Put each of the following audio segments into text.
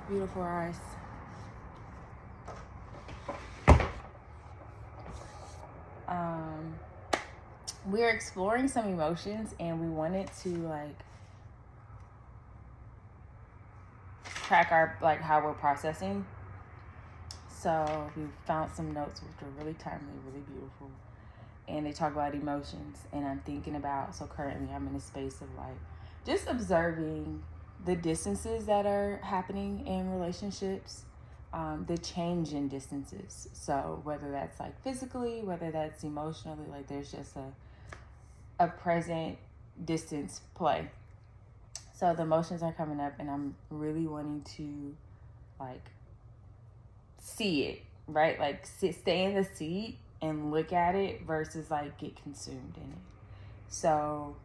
Beautiful eyes. Um, we're exploring some emotions, and we wanted to like track our how we're processing. So we found some notes which are really timely, really beautiful, and they talk about emotions. And I'm thinking about, so currently I'm in a space of like just observing the distances that are happening in relationships, the change in distances. So whether that's like physically, whether that's emotionally, like there's just a present distance play. So the emotions are coming up, and I'm really wanting to like see it, right? Like stay in the seat and look at it versus like get consumed in it. So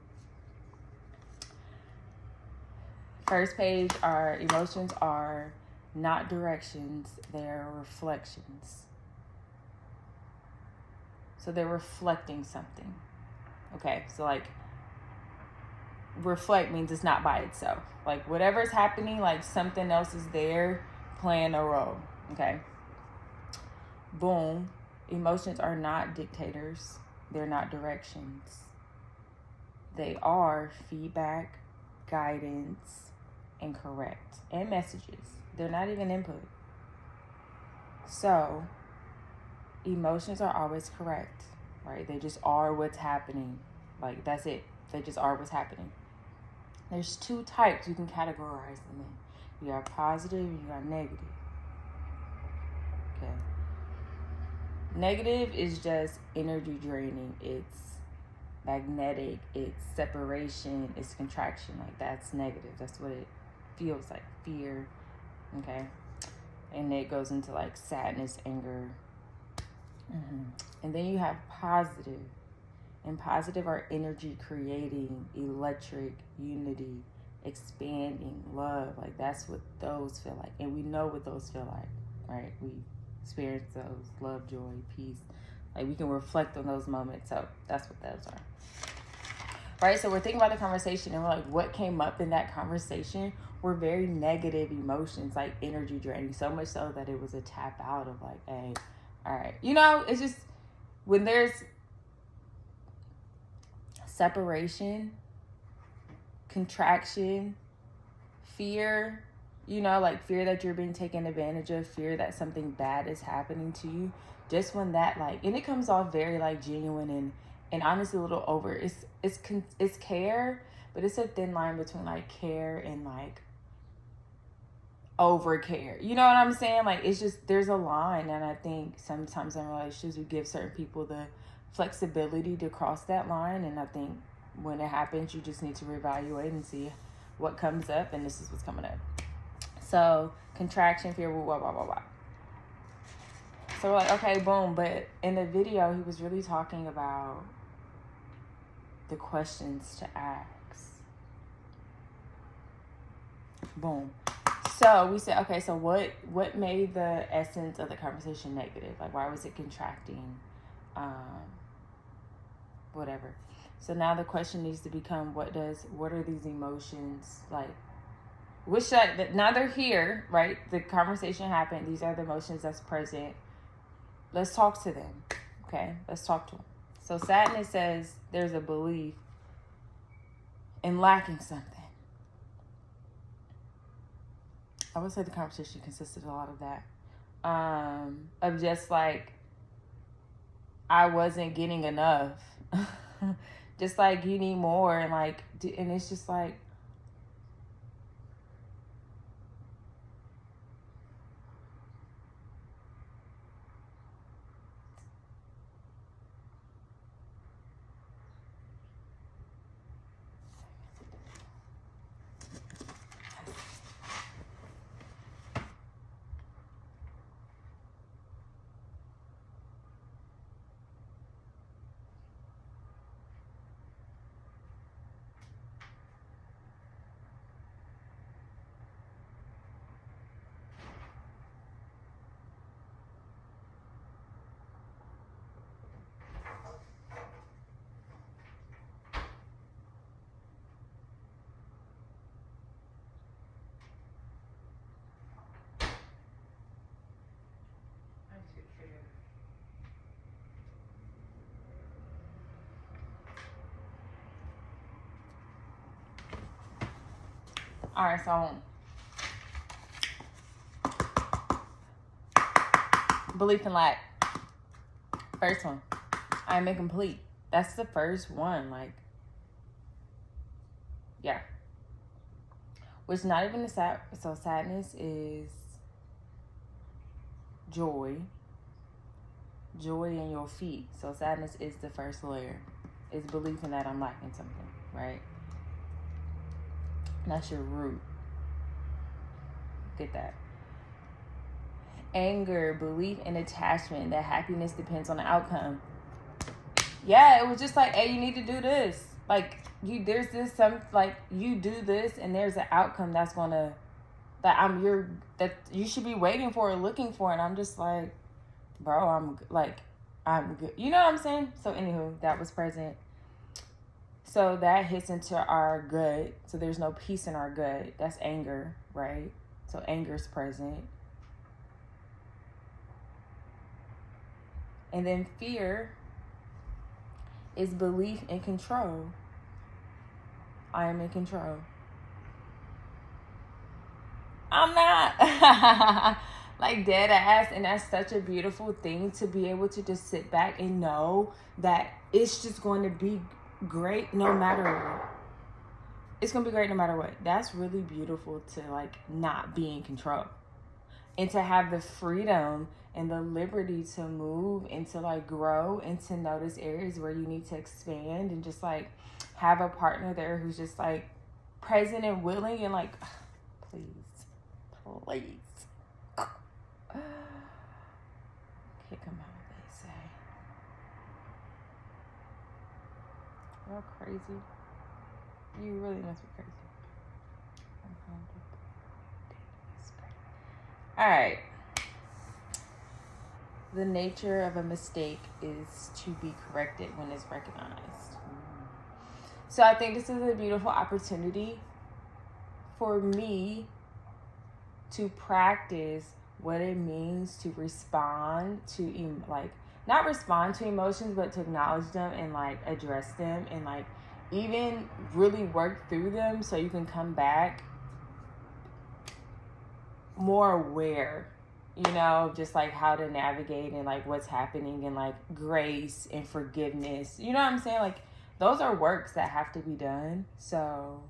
first page, our emotions are not directions, they're reflections. So they're reflecting something. Okay, so like reflect means it's not by itself. Like whatever's happening, like something else is there playing a role. Okay. Boom. Emotions are not dictators, they're not directions. They are feedback, guidance, and correct, and messages. They're not even input. So, emotions are always correct, right? They just are what's happening. Like, that's it. They just are what's happening. There's two types you can categorize them in. You got positive and you got negative. Okay. Negative is just energy draining. It's magnetic. It's separation. It's contraction. Like, that's negative. That's what it feels like. Fear. Okay. And it goes into like sadness, anger. And then you have positive. And positive are energy creating, electric, unity, expanding, love. Like that's what those feel like. And we know what those feel like, right? We experience those, love, joy, peace. Like we can reflect on those moments. So that's what those are. Right? So we're thinking about the conversation, and we're like, what came up in that conversation were very negative emotions, like energy draining, so much so that it was a tap out of like, hey, all right. You know, it's just when there's separation, contraction, fear, you know, like fear that you're being taken advantage of, fear that something bad is happening to you. Just when that like, and it comes off very like genuine and honestly a little over. It's care, but it's a thin line between like care and like over care. You know what I'm saying? Like it's just there's a line, and I think sometimes in relationships we give certain people the flexibility to cross that line, and I think when it happens you just need to reevaluate and see what comes up, and this is what's coming up. So contraction, fear, blah blah blah blah. So we're like, okay, boom. But in the video he was really talking about the questions to ask. Boom. So we said, okay, so what made the essence of the conversation negative? Like, why was it contracting? Whatever. So now the question needs to become, what are these emotions like? Now they're here, right? The conversation happened. These are the emotions that's present. Let's talk to them. Okay, let's talk to them. So sadness says there's a belief in lacking something. I would say the conversation consisted a lot of that. Of just like, I wasn't getting enough. Just like you need more, and like, and it's just like, All right, so belief and lack. First one, I am incomplete. That's the first one. Like, yeah. Which not even so sadness is joy. Joy in your feet. So sadness is the first layer. It's believing that I'm lacking something, right? And that's your root. Get that. Anger, belief, and attachment that happiness depends on the outcome. Yeah, it was just like, hey, you need to do this. Like, you do this and there's an outcome that's gonna that you should be waiting for or looking for. And I'm just like, bro, I'm good. You know what I'm saying? So anywho, that was present. So that hits into our gut. So there's no peace in our gut. That's anger, right? So anger's present. And then fear is belief in control. I am in control. I'm not. Like dead ass. And that's such a beautiful thing to be able to just sit back and know that it's just going to be great no matter what. It's going to be great no matter what. That's really beautiful to like not be in control. And to have the freedom and the liberty to move and to like grow and to notice areas where you need to expand and just like have a partner there who's just like present and willing and like, please. Kick them out, they say. You're crazy. You really must be crazy. All right. The nature of a mistake is to be corrected when it's recognized. So I think this is a beautiful opportunity for me to practice what it means to respond to, like, not respond to emotions, but to acknowledge them and, like, address them and, like, even really work through them so you can come back more aware, you know, just, like, how to navigate and, like, what's happening and, like, grace and forgiveness. You know what I'm saying? Like, those are works that have to be done. So,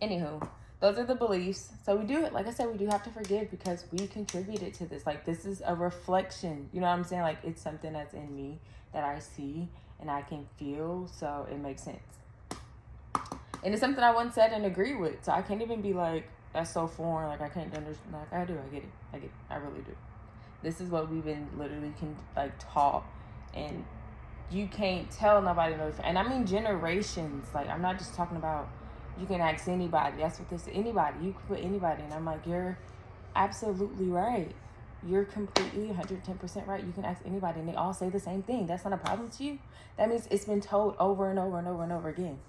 anywho, those are the beliefs. So we do it. Like I said, we do have to forgive because we contributed to this. Like, this is a reflection. You know what I'm saying? Like, it's something that's in me that I see and I can feel. So it makes sense. And it's something I once said and agree with. So I can't even be like, that's so foreign. Like, I can't understand. Like, I do. I get it. I really do. This is what we've been literally taught. And you can't tell nobody. And I mean generations. Like, I'm not just talking about, you can ask anybody. That's what this, anybody. You can put anybody. And I'm like, you're absolutely right. You're completely 110% right. You can ask anybody and they all say the same thing. That's not a problem to you. That means it's been told over and over and over and over again.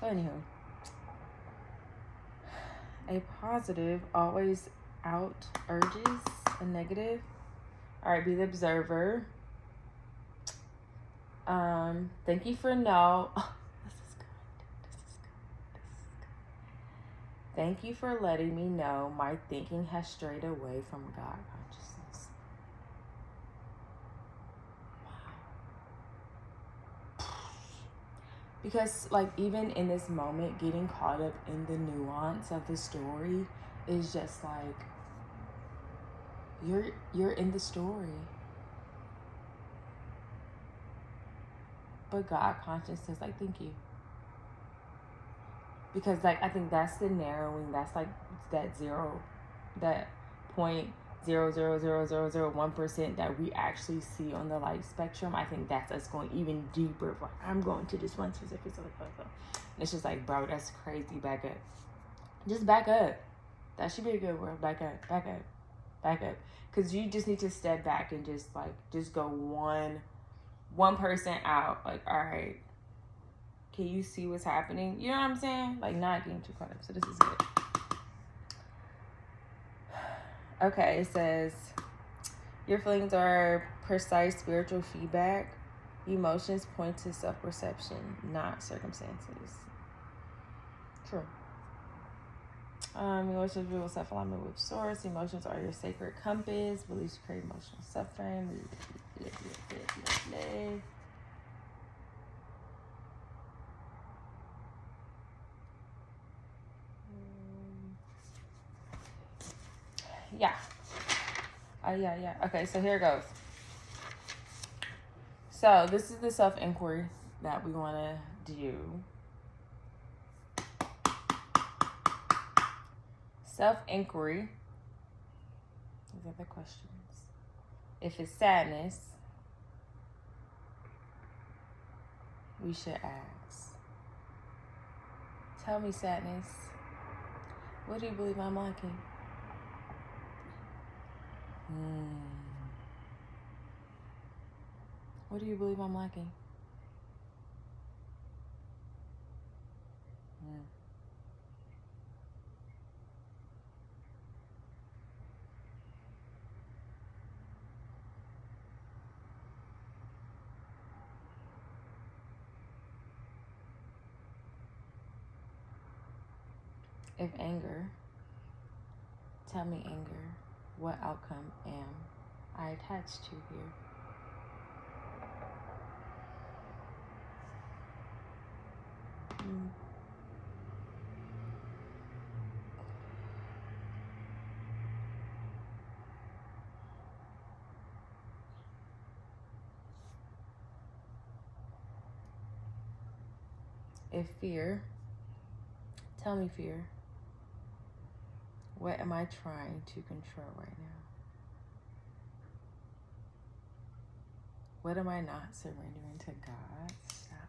So anywho, a positive always out urges a negative. All right, be the observer. Thank you for no. Thank you for letting me know my thinking has strayed away from God consciousness. Wow. Because, like, even in this moment, getting caught up in the nuance of the story is just like, you're in the story. But God consciousness, like, thank you. Because, like, I think that's the narrowing. That's, like, that 0.0000001% that we actually see on the light spectrum. I think that's us going even deeper. Like, I'm going to this one specific. It's just like, bro, that's crazy. Back up. Just back up. That should be a good word. Back up. Because you just need to step back and just go one person out. Like, all right. Can you see what's happening? You know what I'm saying? Like, not getting too caught up. So this is good. Okay, it says, your feelings are precise spiritual feedback. Emotions point to self-perception, not circumstances. True. Emotions will self-alignment with source. Emotions are your sacred compass. Beliefs create emotional suffering. Yeah. Yeah. Okay, so here it goes. So this is the self-inquiry that we want to do. Self-inquiry. These are the questions. If it's sadness, we should ask. Tell me, sadness, what do you believe I'm liking? What do you believe I'm liking? If anger, tell me, anger, what outcome am I attached to here? If fear, tell me, fear, what am I trying to control right now? What am I not surrendering to God? Stop.